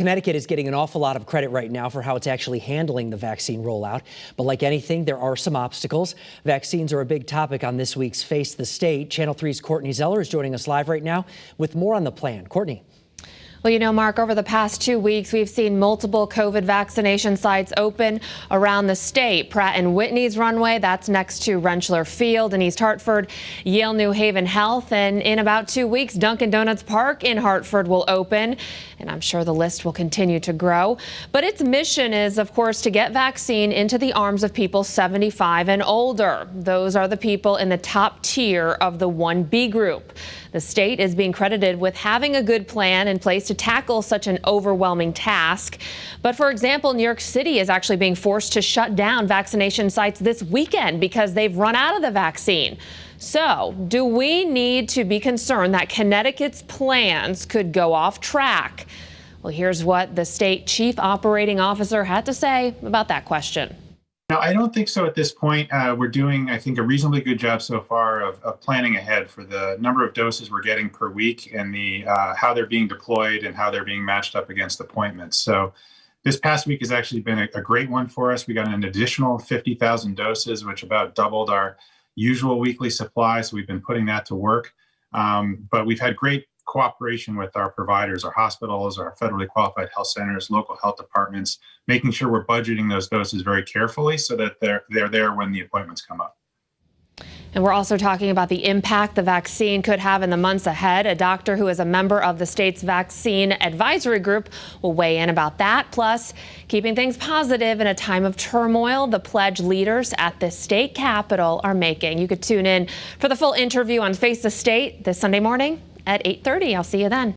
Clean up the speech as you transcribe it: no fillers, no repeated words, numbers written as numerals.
Connecticut is getting an awful lot of credit right now for how it's actually handling the vaccine rollout. But like anything, there are some obstacles. Vaccines are a big topic on this week's Face the State. Channel 3's Courtney Zieller is joining us live right now with more on the plan. Courtney. Well, you know, Mark, over the past 2 weeks, we've seen multiple COVID vaccination sites open around the state. Pratt & Whitney's runway, that's next to Rentschler Field in East Hartford, Yale New Haven Health, and in about 2 weeks, Dunkin' Donuts Park in Hartford will open. And I'm sure the list will continue to grow. But its mission is, of course, to get vaccine into the arms of people 75 and older. Those are the people in the top tier of the 1B group. The state is being credited with having a good plan in place to tackle such an overwhelming task. But for example, New York City is actually being forced to shut down vaccination sites this weekend because they've run out of the vaccine. So do we need to be concerned that Connecticut's plans could go off track? Well, here's what the state chief operating officer had to say about that question. No, I don't think so at this point. We're doing, I think, a reasonably good job so far of planning ahead for the number of doses we're getting per week and the how they're being deployed and how they're being matched up against appointments. So this past week has actually been a great one for us. We got an additional 50,000 doses, which about doubled our usual weekly supply. So we've been putting that to work. But we've had great cooperation with our providers, our hospitals, our federally qualified health centers, local health departments, making sure we're budgeting those doses very carefully so that they're there when the appointments come up. And we're also talking about the impact the vaccine could have in the months ahead. A doctor who is a member of the state's vaccine advisory group will weigh in about that. Plus, keeping things positive in a time of turmoil, the pledge leaders at the state capitol are making. You could tune in for the full interview on Face the State this Sunday morning at 8:30. I'll see you then.